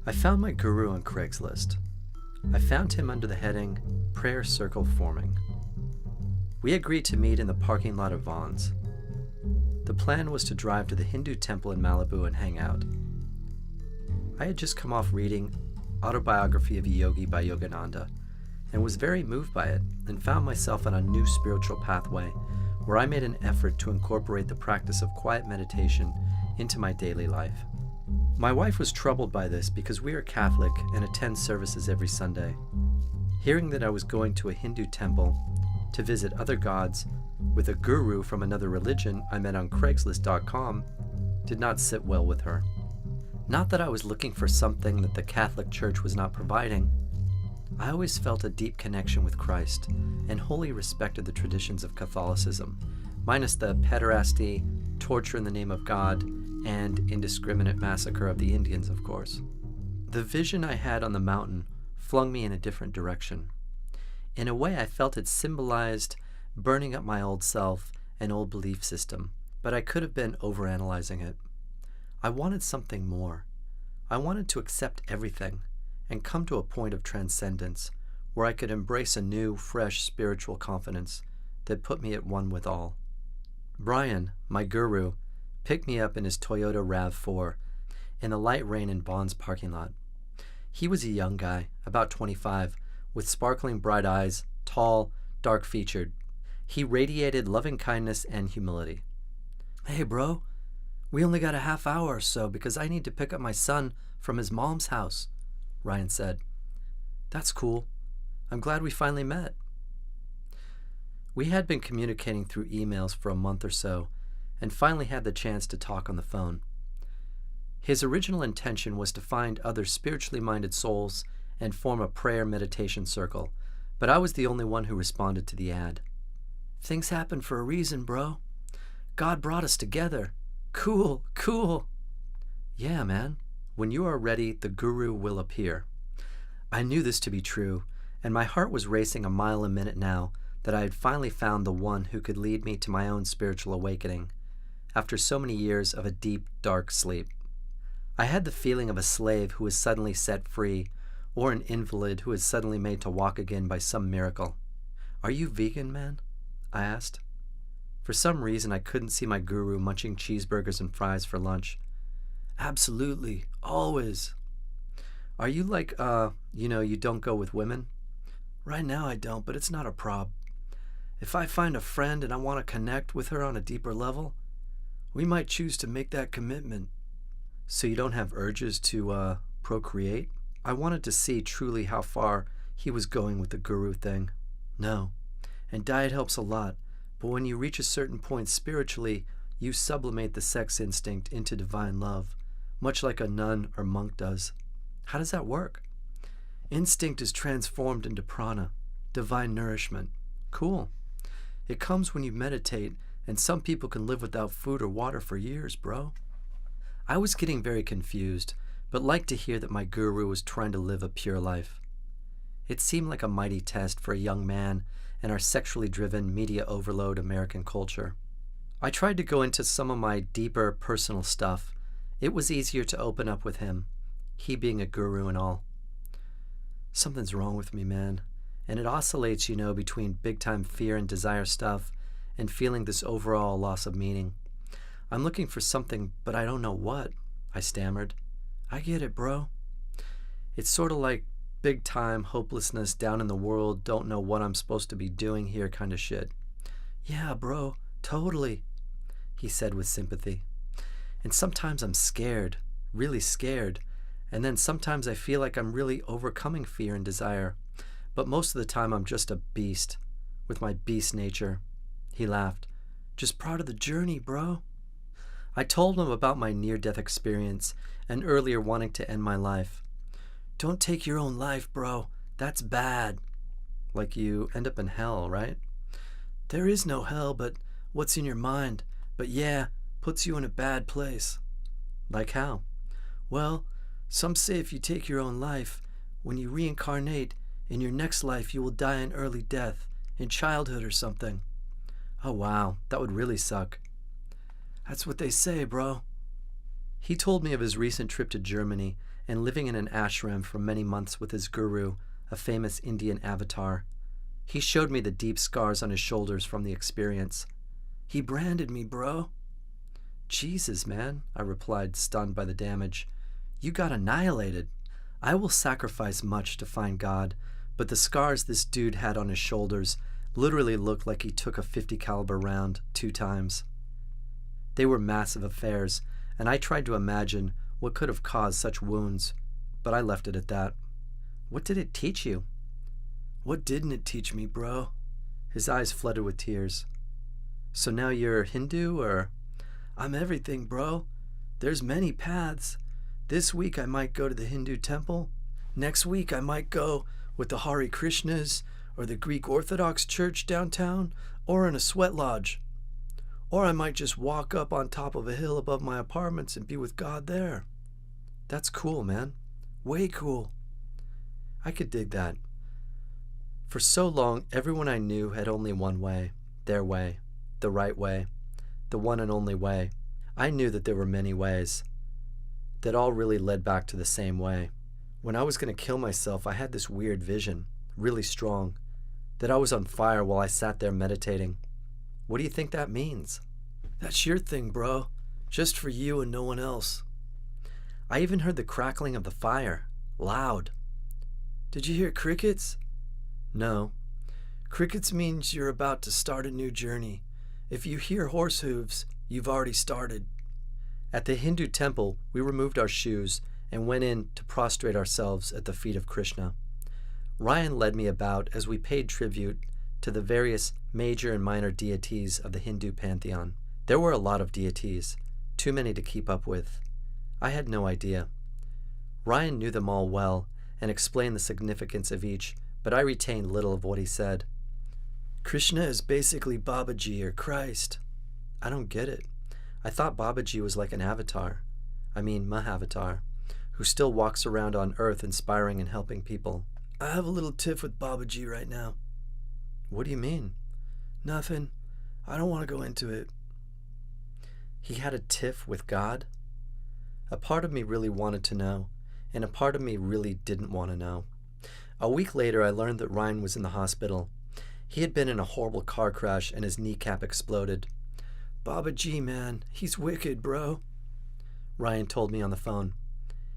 I found my guru on Craigslist. I found him under the heading Prayer Circle Forming. We agreed to meet in the parking lot of Vaughn's. The plan was to drive to the Hindu temple in Malibu and hang out. I had just come off reading Autobiography of a Yogi by Yogananda and was very moved by it and found myself on a new spiritual pathway where I made an effort to incorporate the practice of quiet meditation into my daily life. My wife was troubled by this because we are Catholic and attend services every Sunday. Hearing that I was going to a Hindu temple to visit other gods with a guru from another religion I met on Craigslist.com did not sit well with her. Not that I was looking for something that the Catholic Church was not providing. I always felt a deep connection with Christ and wholly respected the traditions of Catholicism, minus the pederasty, torture in the name of God, and indiscriminate massacre of the Indians, of course. The vision I had on the mountain flung me in a different direction. In a way, I felt it symbolized burning up my old self and old belief system, but I could have been overanalyzing it. I wanted something more. I wanted to accept everything and come to a point of transcendence where I could embrace a new, fresh spiritual confidence that put me at one with all. Brian, my guru, picked me up in his Toyota RAV4 in the light rain in Bond's parking lot. He was a young guy, about 25, with sparkling bright eyes, tall, dark-featured. He radiated loving kindness and humility. "Hey, bro, we only got a half hour or so because I need to pick up my son from his mom's house," Ryan said. "That's cool. I'm glad we finally met." We had been communicating through emails for a month or so and finally had the chance to talk on the phone. His original intention was to find other spiritually minded souls and form a prayer meditation circle, but I was the only one who responded to the ad. "Things happen for a reason, bro. God brought us together. Cool, cool." "Yeah, man. When you are ready, the guru will appear." I knew this to be true, and my heart was racing a mile a minute now that I had finally found the one who could lead me to my own spiritual awakening, after so many years of a deep, dark sleep. I had the feeling of a slave who is suddenly set free, or an invalid who is suddenly made to walk again by some miracle. "Are you vegan, man?" I asked. For some reason, I couldn't see my guru munching cheeseburgers and fries for lunch. "Absolutely, always." "Are you like, you don't go with women?" "Right now I don't, but it's not a prob. If I find a friend and I want to connect with her on a deeper level, we might choose to make that commitment." "So you don't have urges to, procreate?" I wanted to see truly how far he was going with the guru thing. "No, and diet helps a lot, but when you reach a certain point spiritually, you sublimate the sex instinct into divine love, much like a nun or monk does." "How does that work?" "Instinct is transformed into prana, divine nourishment." "Cool. It comes when you meditate, and some people can live without food or water for years, bro." I was getting very confused, but liked to hear that my guru was trying to live a pure life. It seemed like a mighty test for a young man in our sexually driven, media overload American culture. I tried to go into some of my deeper personal stuff. It was easier to open up with him, he being a guru and all. "Something's wrong with me, man, and it oscillates, between big-time fear and desire stuff and feeling this overall loss of meaning. I'm looking for something, but I don't know what," I stammered. "I get it, bro. It's sort of like big-time hopelessness down in the world, don't know what I'm supposed to be doing here kind of shit." "Yeah, bro, totally," he said with sympathy. "And sometimes I'm scared, really scared, and then sometimes I feel like I'm really overcoming fear and desire, but most of the time I'm just a beast, with my beast nature." He laughed. "Just part of the journey, bro." I told him about my near-death experience and earlier wanting to end my life. "Don't take your own life, bro. That's bad." "Like you end up in hell, right?" "There is no hell, but what's in your mind. But yeah, puts you in a bad place." "Like how?" "Well, some say if you take your own life, when you reincarnate, in your next life you will die an early death, in childhood or something." "Oh wow, that would really suck." "That's what they say, bro." He told me of his recent trip to Germany and living in an ashram for many months with his guru, a famous Indian avatar. He showed me the deep scars on his shoulders from the experience. He branded me, bro. Jesus, man, I replied, stunned by the damage. You got annihilated. I will sacrifice much to find God, but the scars this dude had on his shoulders literally looked like he took a .50 caliber round 2 times. They were massive affairs, and I tried to imagine what could have caused such wounds, but I left it at that. What did it teach you? What didn't it teach me, bro? His eyes flooded with tears. So now you're Hindu, or? I'm everything, bro. There's many paths. This week I might go to the Hindu temple. Next week I might go with the Hare Krishnas, or the Greek Orthodox Church downtown, or in a sweat lodge. Or I might just walk up on top of a hill above my apartments and be with God there. That's cool, man. Way cool. I could dig that. For so long, everyone I knew had only one way, their way, the right way, the one and only way. I knew that there were many ways, that all really led back to the same way. When I was going to kill myself, I had this weird vision, really strong, that I was on fire while I sat there meditating. What do you think that means? That's your thing, bro. Just for you and no one else. I even heard the crackling of the fire, loud. Did you hear crickets? No. Crickets means you're about to start a new journey. If you hear horse hooves, you've already started. At the Hindu temple, we removed our shoes and went in to prostrate ourselves at the feet of Krishna. Ryan led me about as we paid tribute to the various major and minor deities of the Hindu pantheon. There were a lot of deities, too many to keep up with. I had no idea. Ryan knew them all well and explained the significance of each, but I retained little of what he said. Krishna is basically Babaji or Christ. I don't get it. I thought Babaji was like an avatar. I mean Mahavatar, who still walks around on Earth inspiring and helping people. I have a little tiff with Babaji right now. What do you mean? Nothing. I don't want to go into it. He had a tiff with God? A part of me really wanted to know, and a part of me really didn't want to know. A week later, I learned that Ryan was in the hospital. He had been in a horrible car crash and his kneecap exploded. Babaji, man, he's wicked, bro. Ryan told me on the phone.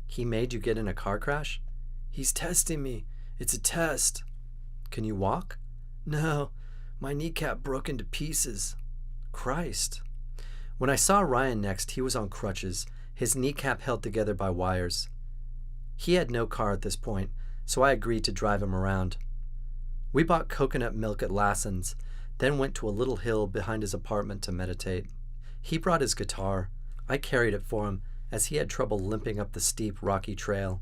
He made you get in a car crash? He's testing me. It's a test. Can you walk? No, my kneecap broke into pieces. Christ. When I saw Ryan next, he was on crutches, his kneecap held together by wires. He had no car at this point, so I agreed to drive him around. We bought coconut milk at Lassen's, then went to a little hill behind his apartment to meditate. He brought his guitar. I carried it for him, as he had trouble limping up the steep, rocky trail.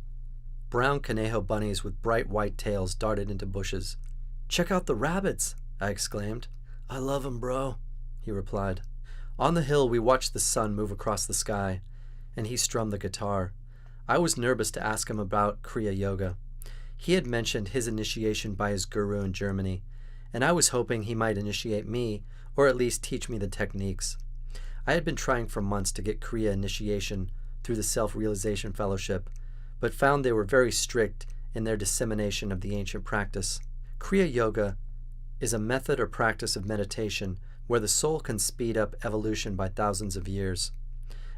Brown conejo bunnies with bright white tails darted into bushes. Check out the rabbits, I exclaimed. I love 'em, bro, he replied. On the hill, we watched the sun move across the sky, and he strummed the guitar. I was nervous to ask him about Kriya Yoga. He had mentioned his initiation by his guru in Germany, and I was hoping he might initiate me, or at least teach me the techniques. I had been trying for months to get Kriya initiation through the Self-Realization Fellowship, but found they were very strict in their dissemination of the ancient practice. Kriya Yoga is a method or practice of meditation where the soul can speed up evolution by thousands of years.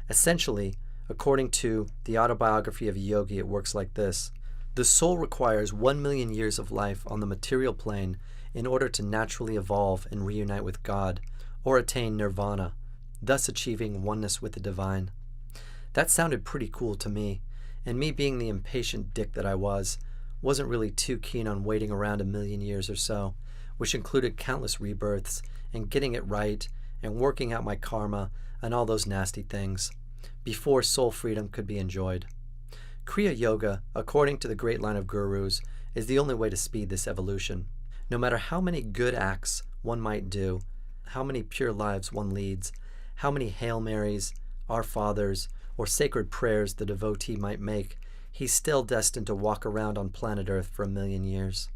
Essentially, according to the autobiography of a yogi, it works like this. The soul requires 1 million years of life on the material plane in order to naturally evolve and reunite with God, or attain nirvana, thus achieving oneness with the divine. That sounded pretty cool to me, and me being the impatient dick that I wasn't really too keen on waiting around 1 million years or so, which included countless rebirths and getting it right and working out my karma and all those nasty things, before soul freedom could be enjoyed. Kriya Yoga, according to the great line of gurus, is the only way to speed this evolution. No matter how many good acts one might do, how many pure lives one leads, how many Hail Marys, Our Fathers, or sacred prayers the devotee might make, he's still destined to walk around on planet Earth for 1 million years.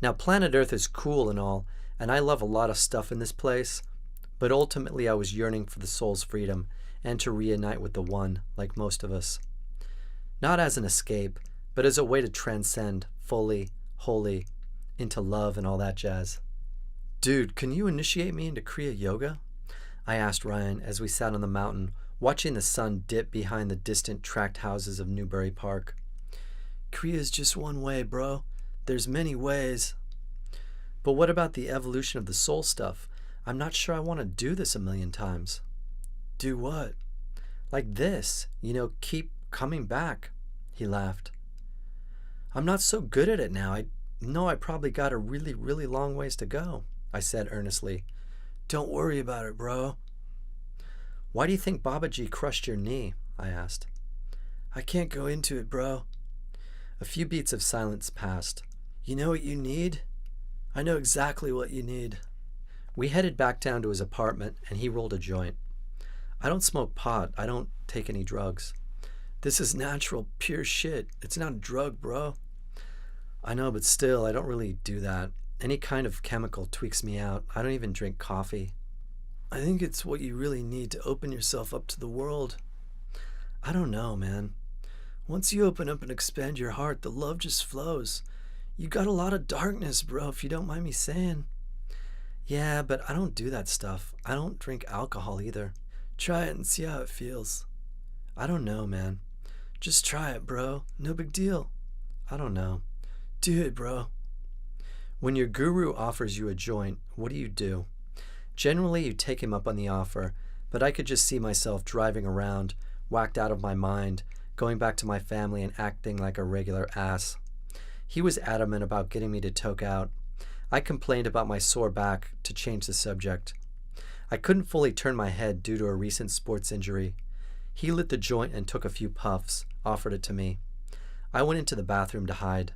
Now, planet Earth is cool and all, and I love a lot of stuff in this place, but ultimately I was yearning for the soul's freedom and to reunite with the One, like most of us. Not as an escape, but as a way to transcend fully, wholly, into love and all that jazz. Dude, can you initiate me into Kriya Yoga? I asked Ryan as we sat on the mountain, watching the sun dip behind the distant tract houses of Newbury Park. Kriya's just one way, bro. There's many ways. But what about the evolution of the soul stuff? I'm not sure I want to do this a million times. Do what? Like this, keep coming back. He laughed. I'm not so good at it now. I know I probably got a really, really long ways to go, I said earnestly. Don't worry about it, bro. Why do you think Babaji crushed your knee? I asked. I can't go into it, bro. A few beats of silence passed. You know what you need? I know exactly what you need. We headed back down to his apartment, and he rolled a joint. I don't smoke pot. I don't take any drugs. This is natural, pure shit. It's not a drug, bro. I know, but still, I don't really do that. Any kind of chemical tweaks me out. I don't even drink coffee. I think it's what you really need to open yourself up to the world. I don't know, man. Once you open up and expand your heart, the love just flows. You got a lot of darkness, bro, if you don't mind me saying. Yeah, but I don't do that stuff. I don't drink alcohol either. Try it and see how it feels. I don't know, man. Just try it, bro. No big deal. I don't know. Do it, bro. When your guru offers you a joint, what do? Generally, you take him up on the offer, but I could just see myself driving around, whacked out of my mind, going back to my family and acting like a regular ass. He was adamant about getting me to toke out. I complained about my sore back to change the subject. I couldn't fully turn my head due to a recent sports injury. He lit the joint and took a few puffs, offered it to me. I went into the bathroom to hide.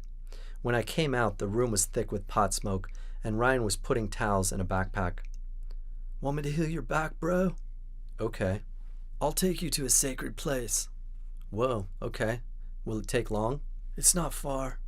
When I came out, the room was thick with pot smoke, and Ryan was putting towels in a backpack. Want me to heal your back, bro? Okay. I'll take you to a sacred place. Whoa, okay. Will it take long? It's not far.